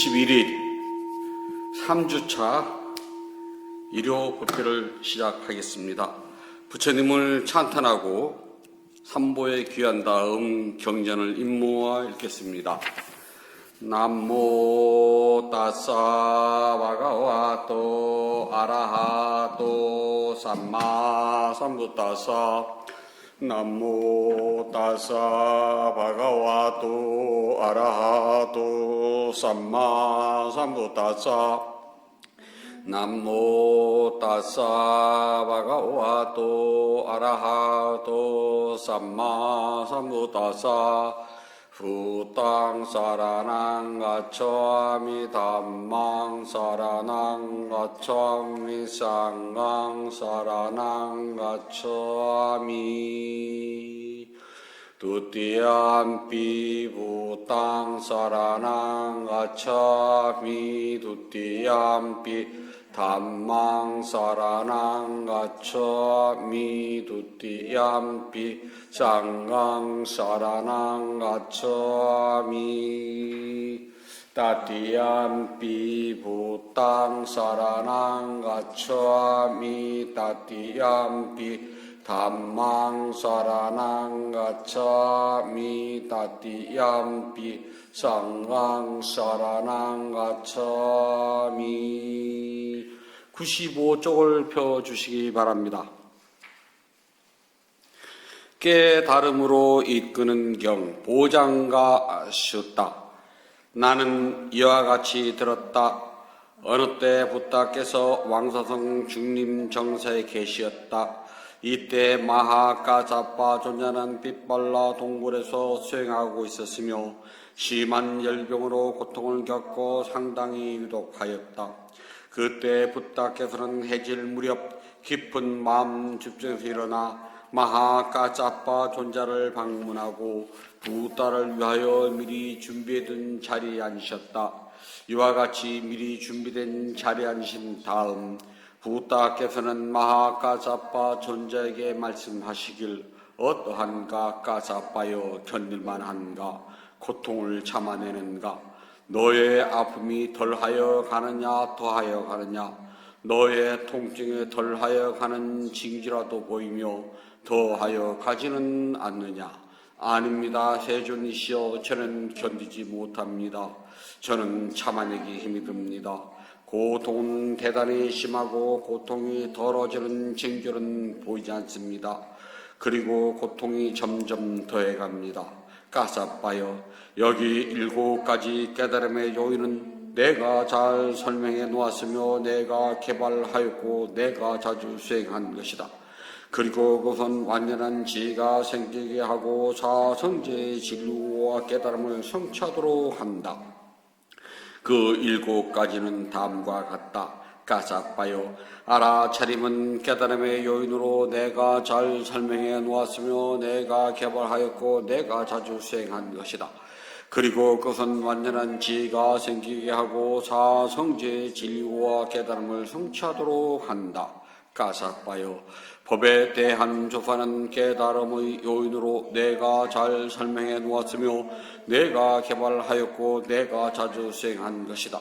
21일 3주차 일요 법회를 시작하겠습니다. 부처님을 찬탄하고 삼보에 귀한 다음 경전을 임모아 읽겠습니다. 남모 따사 바가와토 아라하토 삼마 삼부따사 남모 따사 바가와토 아라하토 삼마 삼부따사 남모 따사 바가와토 아라하토 삼마 삼부따사 후땅 사라낭 가차미 담망 사라낭 가차미 상강 사라낭 가차미 두띠암피 부땅 사라낭 가차미 두띠암피 담망 사라낭 가차미 두띠암피 상강 사라낭 가차미 따띠암피 부땅 사라낭 가차미 따띠암피 담망 사라낭 가차미 따띠암피 상강 사라낭 가차미 95쪽을 펴주시기 바랍니다. 깨달음으로 이끄는 경 보장가 슈다. 나는 이와 같이 들었다. 어느 때 부다께서 왕사성 중림 정사에 계시었다. 이때 마하가자파 존자는 빛발라 동굴에서 수행하고 있었으며 심한 열병으로 고통을 겪고 상당히 유독하였다. 그때 부다께서는 해질 무렵 깊은 마음 집중에서 일어나 마하가자파 존자를 방문하고 부다를 위하여 미리 준비해둔 자리에 앉으셨다. 이와 같이 미리 준비된 자리에 앉으신 다음 부다께서는 마하가자파 존자에게 말씀하시길 어떠한가 가자파여 견딜만한가 고통을 참아내는가 너의 아픔이 덜하여 가느냐 더하여 가느냐 너의 통증에 덜하여 가는 징지라도 보이며 더하여 가지는 않느냐 아닙니다. 세존이시여 저는 견디지 못합니다. 저는 참아내기 힘이 듭니다. 고통은 대단히 심하고 고통이 덜어지는 징조는 보이지 않습니다. 그리고 고통이 점점 더해갑니다. 가사빠여 여기 7가지 깨달음의 요인은 내가 잘 설명해 놓았으며 내가 개발하였고 내가 자주 수행한 것이다. 그리고 그것은 완전한 지혜가 생기게 하고 사성제의 진리와 깨달음을 성취하도록 한다. 그 7가지는 다음과 같다. 가사빠요 알아차림은 깨달음의 요인으로 내가 잘 설명해 놓았으며 내가 개발하였고 내가 자주 수행한 것이다. 그리고 그것은 완전한 지혜가 생기게 하고 사성제의 진리와 깨달음을 성취하도록 한다. 가사빠요 법에 대한 조사는 깨달음의 요인으로 내가 잘 설명해 놓았으며 내가 개발하였고 내가 자주 수행한 것이다.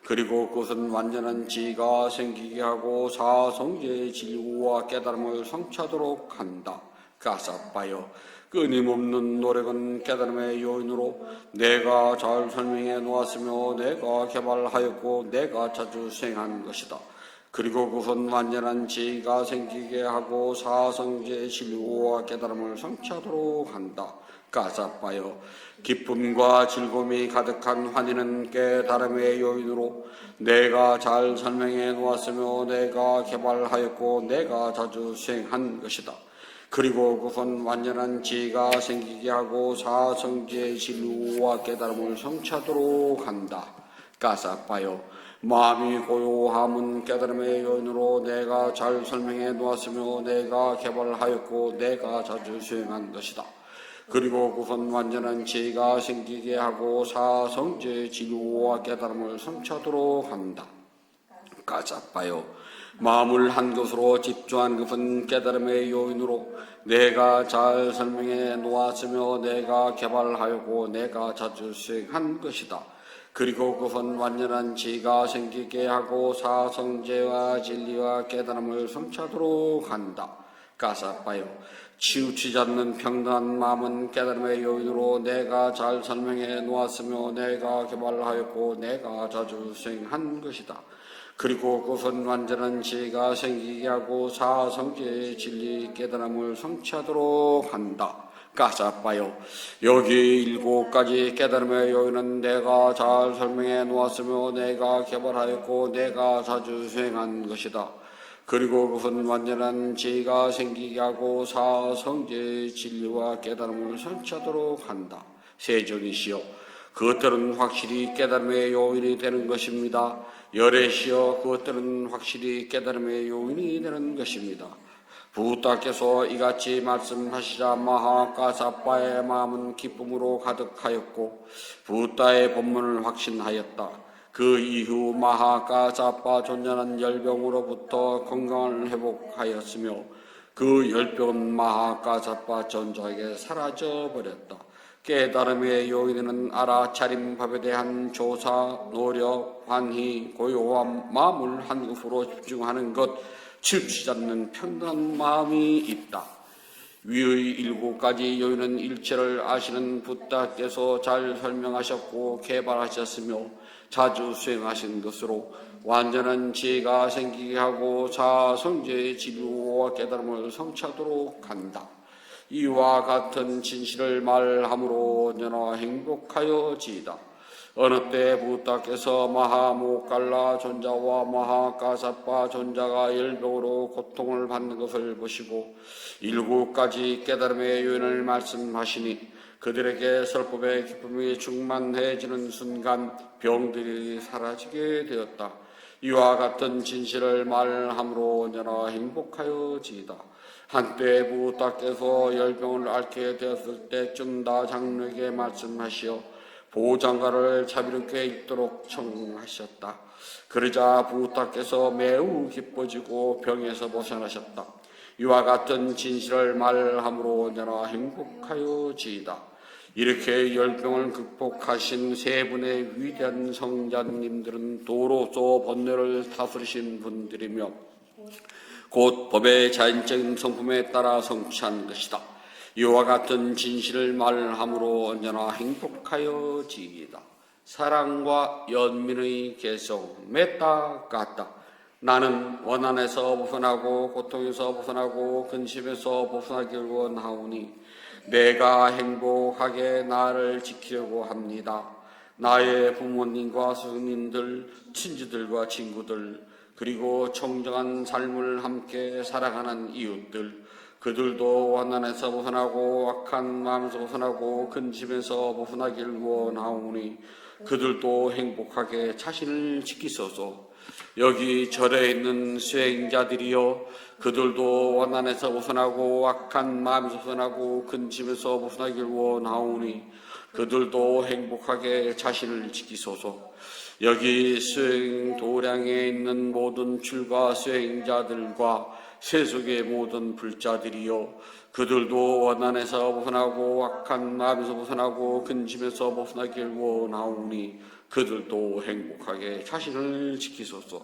그리고 그것은 완전한 지혜가 생기게 하고 사성제의 진리와 깨달음을 성취하도록 한다. 가사빠요 끊임없는 노력은 깨달음의 요인으로 내가 잘 설명해 놓았으며 내가 개발하였고 내가 자주 수행한 것이다. 그리고 그것은 완전한 지혜가 생기게 하고 사성제의 진리와 깨달음을 성취하도록 한다. 가사빠요 기쁨과 즐거움이 가득한 환희는 깨달음의 요인으로 내가 잘 설명해 놓았으며 내가 개발하였고 내가 자주 수행한 것이다. 그리고 그것은 완전한 지혜가 생기게 하고 사성제의 진리와 깨달음을 성취하도록 한다. 가사빠요 마음이 고요함은 깨달음의 요인으로 내가 잘 설명해 놓았으며 내가 개발하였고 내가 자주 수행한 것이다. 그리고 그것은 완전한 지혜가 생기게 하고 사성제의 진리와 깨달음을 성취하도록 한다. 가자빠요 마음을 한 것으로 집중한 것은 깨달음의 요인으로 내가 잘 설명해 놓았으며 내가 개발하였고 내가 자주 수행한 것이다. 그리고 그분 완전한 지가 생기게 하고 사성제와 진리와 깨달음을 성취하도록 한다. 가사빠요. 치우치지 않는 평등한 마음은 깨달음의 요인으로 내가 잘 설명해 놓았으며 내가 개발하였고 내가 자주 수행한 것이다. 그리고 그것은 완전한 지혜가 생기게 하고 사성제의 진리 깨달음을 성취하도록 한다. 가사빠요. 여기 7가지 깨달음의 요인은 내가 잘 설명해 놓았으며 내가 개발하였고 내가 자주 수행한 것이다. 그리고 그것은 완전한 지혜가 생기게 하고 사성제의 진리와 깨달음을 성취하도록 한다. 세존이시여, 그것들은 확실히 깨달음의 요인이 되는 것입니다. 열애시여, 그것들은 확실히 깨달음의 요인이 되는 것입니다. 부다께서 이같이 말씀하시자 마하가사빠의 마음은 기쁨으로 가득하였고 부다의 본문을 확신하였다. 그 이후 마하가사빠 존재는 열병으로부터 건강을 회복하였으며 그 열병은 마하가사빠 존재에게 사라져버렸다. 깨달음의 요인은 알아차림 법에 대한 조사, 노력, 환희, 고요함, 마음을 한 곳으로 집중하는 것, 치우치지 않는 평등한 마음이 있다. 위의 7가지 요인은 일체를 아시는 부다께서 잘 설명하셨고 개발하셨으며 자주 수행하신 것으로 완전한 지혜가 생기게 하고 사성제의 진리와 깨달음을 성취하도록 한다. 이와 같은 진실을 말함으로 언제나 행복하여지이다. 어느 때 부다께서 마하모갈라 존자와 마하가사빠 존자가 열병으로 고통을 받는 것을 보시고 7가지 깨달음의 요인을 말씀하시니 그들에게 설법의 기쁨이 충만해지는 순간 병들이 사라지게 되었다. 이와 같은 진실을 말함으로 언제나 행복하여지이다. 한때 부다께서 열병을 앓게 되었을 때쯤 다 장로에게 말씀하시어 보장가를 자비롭게 읽도록 청하셨다. 그러자 부다께서 매우 기뻐지고 병에서 벗어나셨다. 이와 같은 진실을 말함으로 언제나 행복하여지이다. 이렇게 열병을 극복하신 세 분의 위대한 성자님들은 도로서 번뇌를 다스리신 분들이며 곧 법의 자연적인 성품에 따라 성취한 것이다. 이와 같은 진실을 말함으로 언제나 행복하여지이다. 사랑과 연민의 개성 맺다 같다. 나는 원한에서 벗어나고 고통에서 벗어나고 근심에서 벗어나길 원하오니 내가 행복하게 나를 지키려고 합니다. 나의 부모님과 스승님들, 친지들과 친구들, 그리고 청정한 삶을 함께 살아가는 이웃들, 그들도 원한에서 벗어나고 악한 마음에서 벗어나고 근심에서 벗어나길 원하오니 그들도 행복하게 자신을 지키소서. 여기 절에 있는 수행자들이여, 그들도 원한에서 벗어나고 악한 마음에서 벗어나고 근심에서 벗어나길 원하오니 그들도 행복하게 자신을 지키소서. 여기 수행 도량에 있는 모든 출가 수행자들과 세속의 모든 불자들이여, 그들도 원한에서 벗어나고 악한 마음에서 벗어나고 근심에서 벗어나길 원하오니 그들도 행복하게 자신을 지키소서.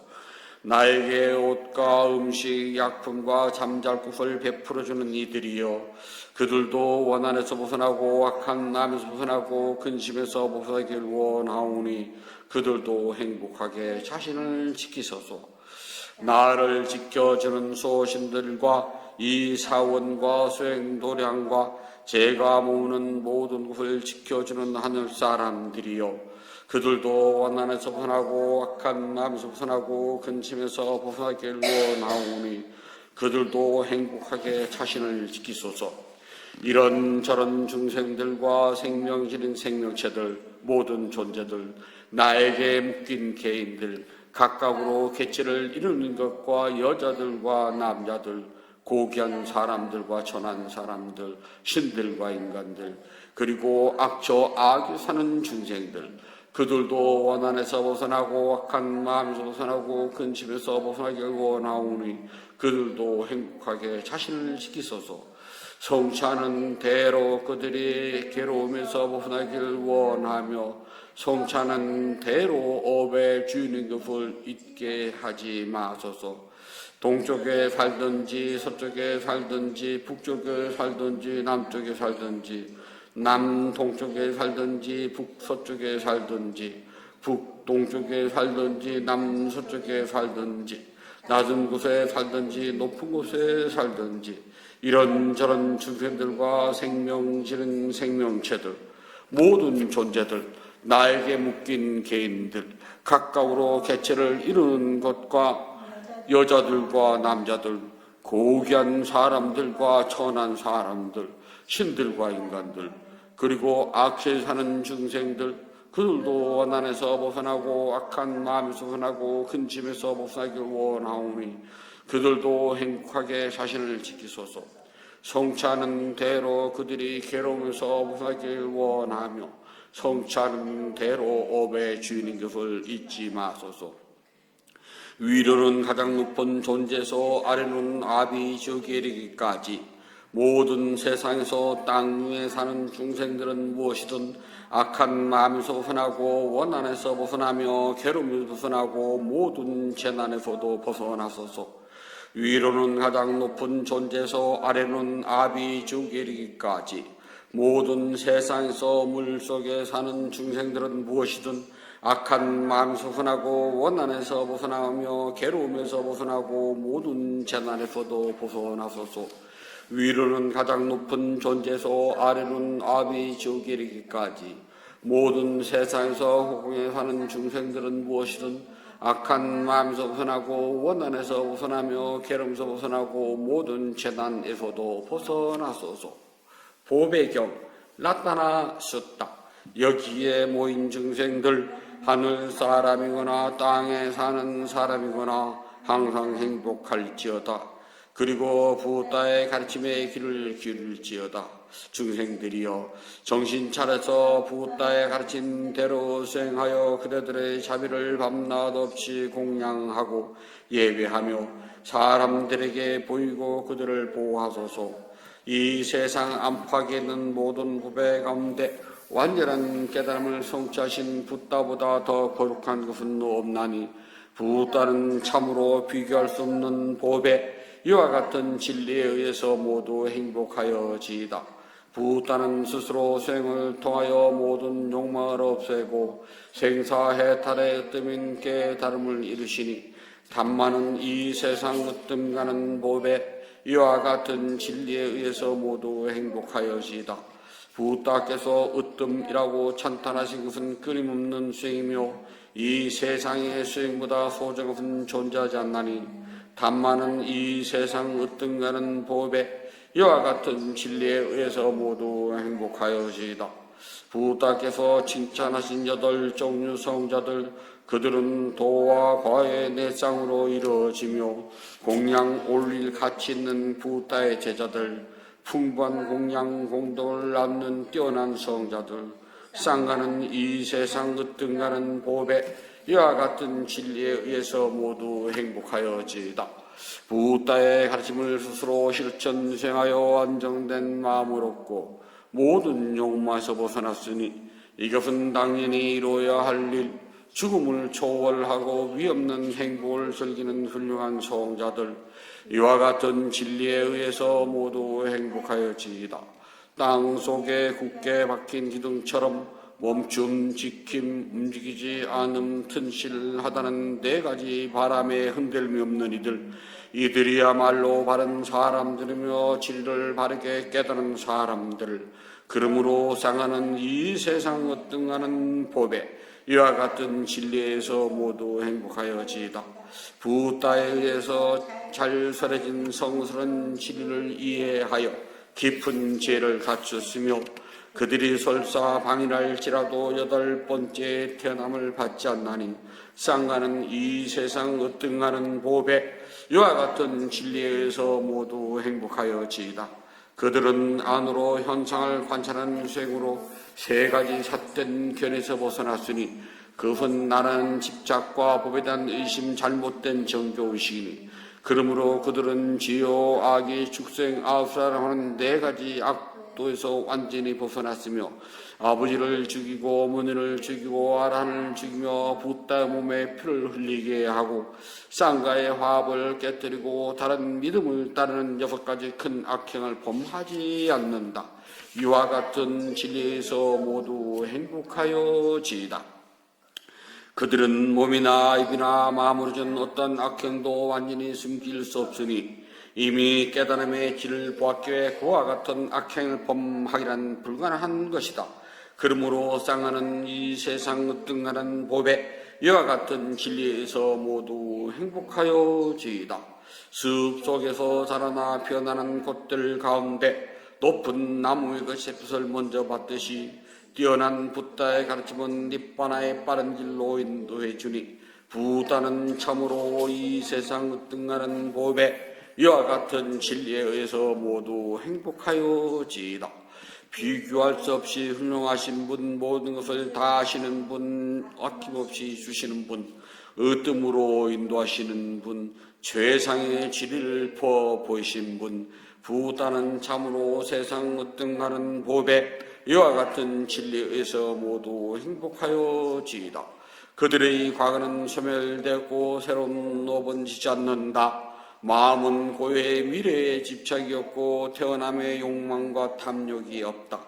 나에게 옷과 음식, 약품과 잠잘 곳을 베풀어주는 이들이여, 그들도 원한에서 벗어나고 악한 마음에서 벗어나고 근심에서 벗어나길 원하오니 그들도 행복하게 자신을 지키소서. 나를 지켜주는 소신들과 이 사원과 수행도량과 제가 모으는 모든 것을 지켜주는 하늘 사람들이여, 그들도 원한에서 벗어나고 악한 마음에서 벗어나고 근심에서 벗어나길 원하오니 그들도 행복하게 자신을 지키소서. 이런저런 중생들과 생명질인 생명체들, 모든 존재들, 나에게 묶인 개인들, 각각으로 개체를 이루는 것과 여자들과 남자들, 고귀한 사람들과 천한 사람들, 신들과 인간들, 그리고 악처 악에 사는 중생들, 그들도 원한에서 벗어나고 악한 마음에서 벗어나고 근심에서 벗어나길 원하오니 그들도 행복하게 자신을 지키소서. 성취하는 대로 그들이 괴로움에서 벗어나길 원하며 성취하는 대로 업의 주인인 것을 잊게 하지 마소서. 동쪽에 살든지 서쪽에 살든지 북쪽에 살든지 남쪽에 살든지 남동쪽에 살든지 북서쪽에 살든지 북동쪽에 살든지 남서쪽에 살든지 낮은 곳에 살든지 높은 곳에 살든지 이런저런 중생들과 생명지는 생명체들 모든 존재들 나에게 묶인 개인들 가까우로 개체를 이루는 것과 여자들과 남자들 고귀한 사람들과 천한 사람들 신들과 인간들 그리고 악세에 사는 중생들 그들도 원한에서 벗어나고 악한 마음에서 벗어나고 큰 짐에서 벗어나길 원하오니 그들도 행복하게 자신을 지키소서. 성취하는 대로 그들이 괴로움에서 벗어나길 원하며 성취하는 대로 업의 주인인 것을 잊지 마소서. 위로는 가장 높은 존재에서 아래는 아비 지옥에 이르기까지 모든 세상에서 땅 위에 사는 중생들은 무엇이든 악한 마음에서 벗어나고 원한에서 벗어나며 괴로움에서 벗어나고 모든 재난에서도 벗어나소서. 위로는 가장 높은 존재에서 아래는 아비 지옥에 이르기까지 모든 세상에서 물속에 사는 중생들은 무엇이든 악한 마음에서 벗어나고 원한에서 벗어나며 괴로움에서 벗어나고 모든 재난에서도 벗어나소서. 위로는 가장 높은 존재에서 아래는 아비 지옥에 이르기까지 모든 세상에서 호공에 사는 중생들은 무엇이든 악한 마음에서 벗어나고 원한에서 벗어나며 괴로움에서 벗어나고 모든 재난에서도 벗어나소서. 보배경 나타나셨다. 여기에 모인 중생들 하늘 사람이거나 땅에 사는 사람이거나 항상 행복할지어다. 그리고 부다의 가르침에 귀를 기울일지어다. 중생들이여 정신 차려서 부다의 가르침대로 수행하여 그대들의 자비를 밤낮 없이 공양하고 예배하며 사람들에게 보이고 그들을 보호하소서. 이 세상 안팎에 있는 모든 후배 가운데 완전한 깨달음을 성취하신 붓다보다 더 거룩한 것은 없나니 붓다는 참으로 비교할 수 없는 보배 이와 같은 진리에 의해서 모두 행복하여지이다. 붓다는 스스로 수행을 통하여 모든 욕망을 없애고 생사해탈의 으뜸인 깨달음을 이루시니 단만은 이 세상 으뜸가는 보배 이와 같은 진리에 의해서 모두 행복하여지이다. 붓다께서 으뜸이라고 찬탄하신 것은 끊임없는 수행이며 이 세상의 수행보다 소중한 것은 존재하지 않나니 단만은 이 세상 으뜸가는 보배 이와 같은 진리에 의해서 모두 행복하여지이다. 붓다께서 칭찬하신 8종류 성자들 그들은 도와 과의 내상으로 이루어지며 공양 올릴 가치 있는 붓다의 제자들 풍부한 공양 공덕을 낳는 뛰어난 성자들 쌍가는 이 세상 으뜸가는 보배 이와 같은 진리에 의해서 모두 행복하여지이다. 붓다의 가르침을 스스로 실천 수행하여 안정된 마음을 얻고 모든 욕망에서 벗어났으니 이것은 당연히 이루어야 할 일, 죽음을 초월하고 위없는 행복을 즐기는 훌륭한 성자들 이와 같은 진리에 의해서 모두 행복하여지이다. 땅 속에 굳게 박힌 기둥처럼 멈춤, 지킴, 움직이지 않음, 튼실하다는 4가지 바람에 흔들림이 없는 이들이야말로 바른 사람들이며 진리를 바르게 깨달은 사람들 그러므로 상하는 이 세상 으뜸하는 보배 이와 같은 진리에서 모두 행복하여지이다. 붓다에 의해서 잘 설해진 성스러운 진리를 이해하여 깊은 지혜를 갖췄으며 그들이 설사 방일할지라도 8번째 태어남을 받지 않나니 쌍가는 이 세상 으뜸하는 보배 이와 같은 진리에 의해서 모두 행복하여지이다. 그들은 안으로 현상을 관찰하는 수행으로 3가지 삿된 견에서 벗어났으니 그것은 나라는 집착과 법에 대한 의심 잘못된 정교의식이니 그러므로 그들은 지요 악이 축생 아브사람하는 네 가지 악도에서 완전히 벗어났으며 아버지를 죽이고 어머니를 죽이고 아란을 죽이며 붓다의 몸에 피를 흘리게 하고 쌍가의 화합을 깨뜨리고 다른 믿음을 따르는 6가지 큰 악행을 범하지 않는다. 이와 같은 진리에서 모두 행복하여지이다. 그들은 몸이나 입이나 마음으로 준 어떤 악행도 완전히 숨길 수 없으니 이미 깨달음의 길을 보았기에 그와 같은 악행을 범하기란 불가능한 것이다. 그러므로 쌍하는 이 세상 으뜸하는 법에 이와 같은 진리에서 모두 행복하여지이다. 숲 속에서 자라나 피어나는 꽃들 가운데 높은 나무의 햇빛을 먼저 받듯이 뛰어난 붓다의 가르침은 립바나의 빠른 길로 인도해 주니 붓다는 참으로 이 세상 으뜸하는 법에 이와 같은 진리에 의해서 모두 행복하여지이다. 비교할 수 없이 훌륭하신 분, 모든 것을 다 아시는 분, 아낌없이 주시는 분, 으뜸으로 인도하시는 분, 최상의 진리를 보이신 분, 붓다는 참으로 세상 으뜸하는 법에 이와 같은 진리에 의해서 모두 행복하여지이다. 그들의 과거는 소멸되고 새로운 노은 지지 않는다. 마음은 고요의 미래에 집착이 없고 태어남의 욕망과 탐욕이 없다.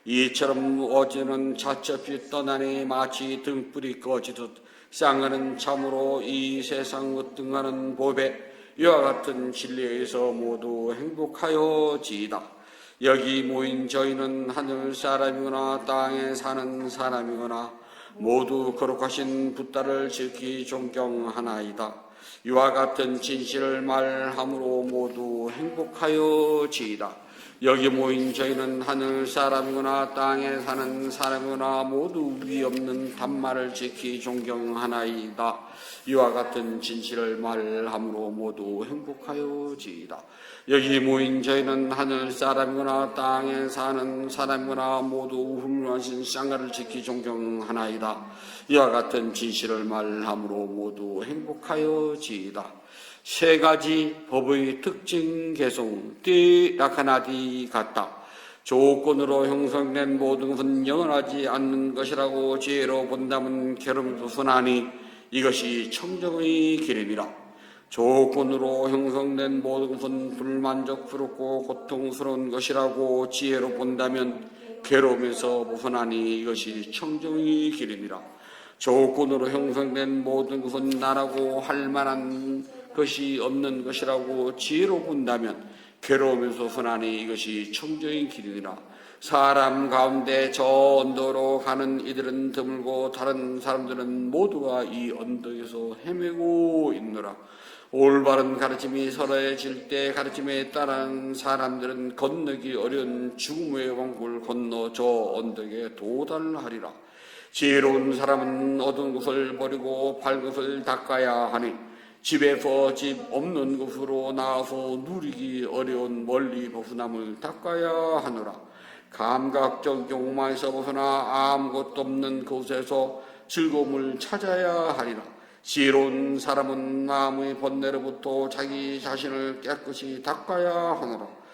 이처럼 어제는 차츰이 떠나니 마치 등불이 꺼지듯 쌍하는 참으로 이 세상 으뜸하는 법에 이와 같은 진리에서 모두 행복하여지이다. 여기 모인 저희는 하늘 사람이거나 땅에 사는 사람이거나 모두 거룩하신 붓다를 지키 존경하나이다. 이와 같은 진실을 말함으로 모두 행복하여지이다. 여기 모인 저희는 하늘 사람이거나 땅에 사는 사람이거나 모두 위 없는 단말을 지키 존경하나이다. 이와 같은 진실을 말함으로 모두 행복하여지이다. 여기 모인 저희는 하늘 사람이거나 땅에 사는 사람이거나 모두 훌륭하신 쌍가를 지키 존경하나이다. 이와 같은 진실을 말함으로 모두 행복하여지이다. 세 가지 법의 특징 개송 띠라카나디 같다. 조건으로 형성된 모든 것은 영원하지 않는 것이라고 지혜로 본다면 괴로움도 순하니 이것이 청정의 길임이라. 조건으로 형성된 모든 것은 불만족스럽고 고통스러운 것이라고 지혜로 본다면 괴로움에서 벗어나니 이것이 청정의 길임이라. 조건으로 형성된 모든 것은 나라고 할 만한 것이 없는 것이라고 지혜로 본다면 괴로움에서 벗어나니 이것이 청정의 길이니라. 사람 가운데 저 언덕으로 가는 이들은 드물고 다른 사람들은 모두가 이 언덕에서 헤매고 있노라. 올바른 가르침이 서러해질 때 가르침에 따른 사람들은 건너기 어려운 죽음의 왕국을 건너 저 언덕에 도달하리라. 지혜로운 사람은 어두운 것을 버리고 밝은 것을 닦아야 하니 집에서 집 없는 곳으로 나와서 누리기 어려운 멀리 벗어남을 닦아야 하노라. 감각적 욕망에서 벗어나 아무것도 없는 곳에서 즐거움을 찾아야 하리라. 지혜로운 사람은 마음의 번뇌로부터 자기 자신을 깨끗이 닦아야 하노라.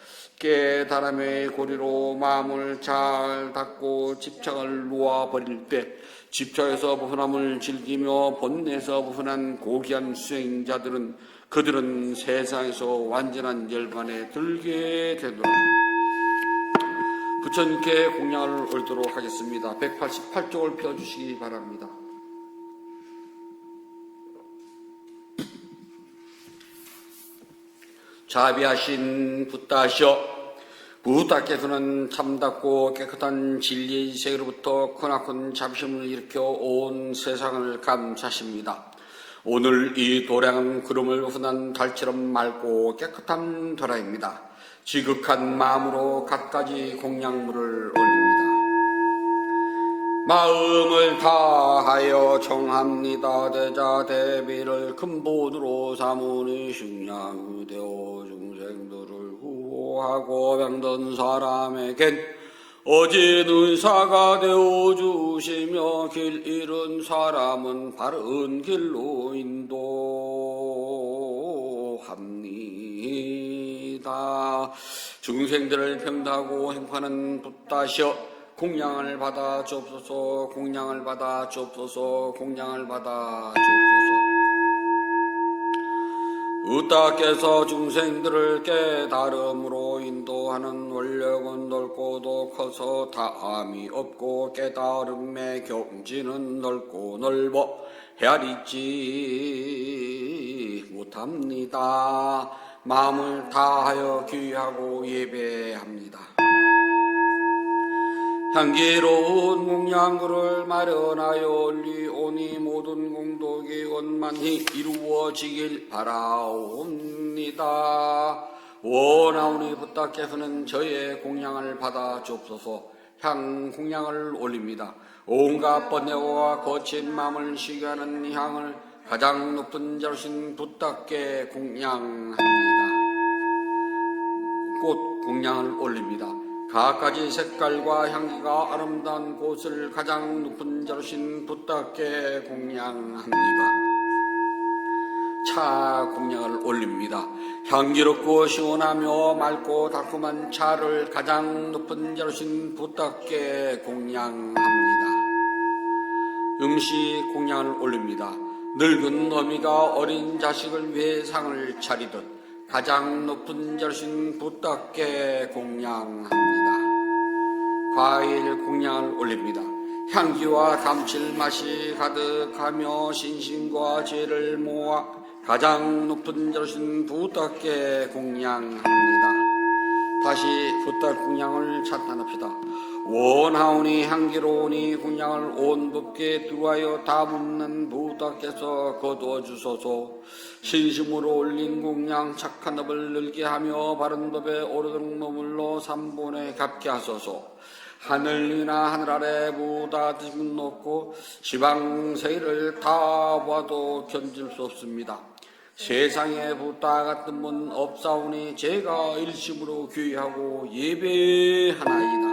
깨달음의 고리로 마음을 잘 닦고 집착을 놓아버릴 때 집착에서 벗어남을 즐기며 번뇌에서 벗어난 고귀한 수행자들은 그들은 세상에서 완전한 열반에 들게 되더라. 부처님께 공양을 올도록 하겠습니다. 188쪽을 펴주시기 바랍니다. 자비하신 붓다시여, 붓다께서는 참답고 깨끗한 진리의 세계로부터 크나큰 자비심을 일으켜 온 세상을 감사하십니다. 오늘 이 도량은 구름을 벗어난 달처럼 맑고 깨끗한 도량입니다. 지극한 마음으로 갖가지 공양물을 올립니다. 마음을 다하여 청합니다. 대자 대비를 근본으로 삼으니 식량되어 중생들을 구호하고 병든 사람에겐 어진 의사가 되어주시며 길 잃은 사람은 바른 길로 인도하시나이다. 주옵소서합니다. 중생들을 병다고 행파는 붓다시여 공양을 받아 주옵소서. 공양을 받아 주옵소서. 공양을 받아 주옵소서. 부다께서 중생들을 깨달음으로 인도하는 원력은 넓고도 커서 다함이 없고 깨달음의 경지는 넓고 넓어 헤아리지 못합니다. 마음을 다하여 귀하고 예배합니다. 향기로운 공양구를 마련하여 올리오니 모든 공덕이 원만히 이루어지길 바라옵니다. 원하오니 부탁께서는 저의 공양을 받아 주옵소서. 향 공양을 올립니다. 온갖 번뇌와 거친 마음을 쉬게 하는 향을 가장 높은 자로신 부탁께 공양합니다. 꽃 공양을 올립니다. 각가지 색깔과 향기가 아름다운 꽃을 가장 높은 자로신 부탁께 공양합니다. 차 공양을 올립니다. 향기롭고 시원하며 맑고 달콤한 차를 가장 높은 자로신 부탁께 공양합니다. 음식 공양을 올립니다. 늙은 어미가 어린 자식을 위해 상을 차리듯 가장 높은 자로신 부탁께 공양합니다. 과일 공양을 올립니다. 향기와 감칠맛이 가득하며 신심과 죄를 모아 가장 높은 자로신 부탁께 공양합니다. 다시 부탁 공양을 찬탄합시다. 원하오니 향기로우니 공양을 온 법께 들어하여 담는 부탁께서 거두어주소서. 신심으로 올린 공양 착한 법을 늘게 하며 바른 법에 오르도록 머물러 삼본에 갚게 하소서. 하늘이나 하늘 아래 보다 높고 지방세계를 다 봐도 견딜 수 없습니다. 세상에 부다 같은 분 없사오니 제가 일심으로 귀하고 예배하나이다.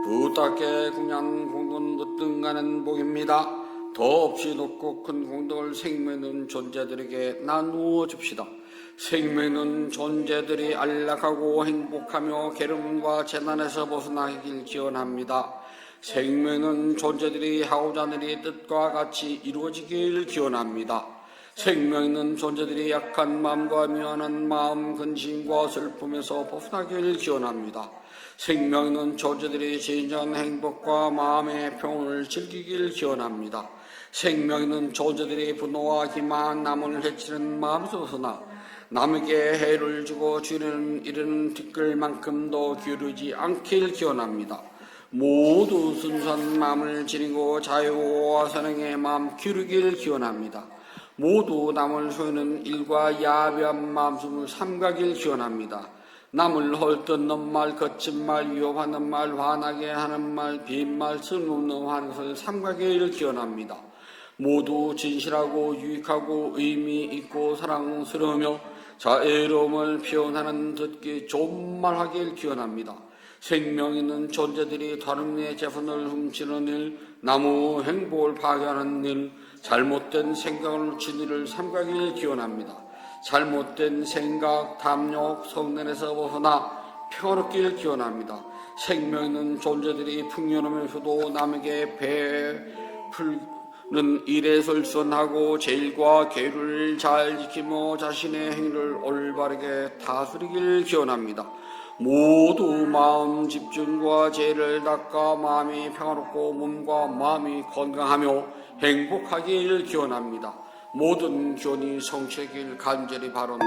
부탁께 공양 공덕은 으뜸가는 복입니다. 더없이 높고 큰 공덕을 생명있는 존재들에게 나누어 줍시다. 생명있는 존재들이 안락하고 행복하며 괴로움과 재난에서 벗어나길 기원합니다. 생명있는 존재들이 하고자 하는 이 뜻과 같이 이루어지길 기원합니다. 생명있는 존재들이 약한 마음과 미안한 마음, 근심과 슬픔에서 벗어나길 기원합니다. 생명있는 존재들이 진정한 행복과 마음의 평온을 즐기길 기원합니다. 생명있는 존재들이 분노와 기만, 남을 해치는 마음에서 벗어나 남에게 해를 주고 주는 이르는 뒷글만큼도 기울이지 않길 기원합니다. 모두 순수한 마음을 지니고 자유와 선행의 마음 기울이길 기원합니다. 모두 남을 소유는 일과 야비한 마음숨을 삼가길 기원합니다. 남을 헐뜯는 말, 거친 말, 위협하는 말, 화나게 하는 말, 빈말, 쓸모없는 하는 것을 삼가길 기원합니다. 모두 진실하고 유익하고 의미 있고 사랑스러우며 자애로움을 표현하는 듣기 좋은 말 하길 기원합니다. 생명 있는 존재들이 다른 이의 재산을 훔치는 일, 나무 행복을 파괴하는 일, 잘못된 생각을 친 일을 삼가길 기원합니다. 잘못된 생각, 탐욕, 성냄에서 벗어나 평화롭길 기원합니다. 생명 있는 존재들이 풍요로우면서도 남에게 베풀는 일에 설선하고 제일과 계율을 잘 지키며 자신의 행위를 올바르게 다스리길 기원합니다. 모두 마음 집중과 죄를 닦아 마음이 평화롭고 몸과 마음이 건강하며 행복하길 기원합니다. 모든 기원이 성취되길 간절히 바랍니다.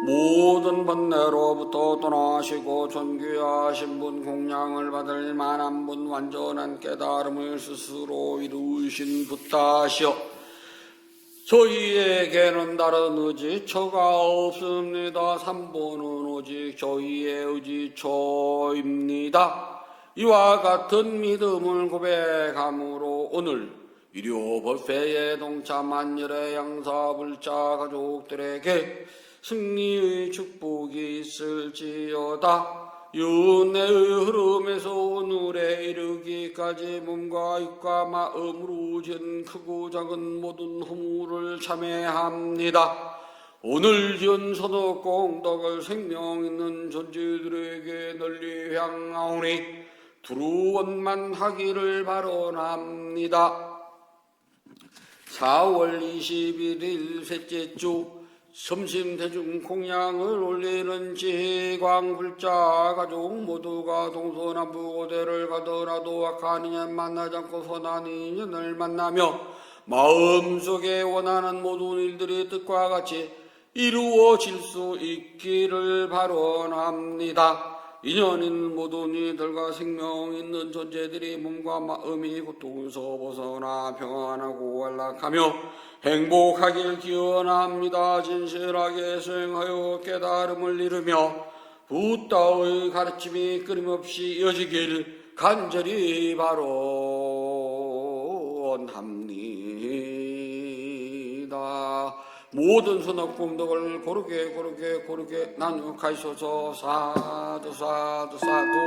모든 번뇌로부터 떠나시고 존귀하신 분, 공양을 받을 만한 분, 완전한 깨달음을 스스로 이루신 부타시여, 저희에게는 다른 의지처가 없습니다. 삼보는 오직 저희의 의지처입니다. 이와 같은 믿음을 고백함으로 오늘 유료 법회에 동참한 열의 양사불자 가족들에게 승리의 축복이 있을지어다. 윤회의 흐름에서 오늘에 이르기까지 몸과 입과 마음으로 지은 크고 작은 모든 허물을 참회합니다. 오늘 지은 선악 공덕을 생명 있는 존재들에게 널리 향하오니 두루 원만하기를 바라옵니다. 4월 21일 셋째 주 점심 대중 공양을 올리는 지광불자 가족 모두가 동서남북 어디를 가더라도 악한 인연 만나지 않고 선한 인연을 만나며 마음속에 원하는 모든 일들이 뜻과 같이 이루어질 수 있기를 바라옵니다. 인연인 모든 이들과 생명 있는 존재들이 몸과 마음이 고통에서 벗어나 평안하고 안락하며 행복하길 기원합니다. 진실하게 수행하여 깨달음을 이루며 부다의 가르침이 끊임없이 이어지길 간절히 바라옵니다. 모든 선악 공덕을 고르게 나누가이소서. 사두 사두 사두.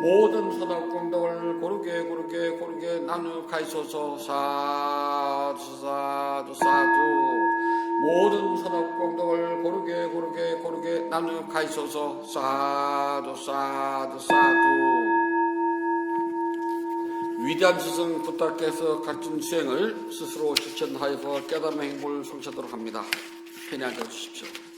모든 선악 공덕을 고르게 나누가이소서. 사두 사두 사두. 모든 선악 공덕을 고르게 나누가이소서. 사두 사두 사두. 위대한 스승 부탁해서 가르친 수행을 스스로 실천하여서 깨달음의 행복을 성취하도록 합니다. 편히 앉아주십시오.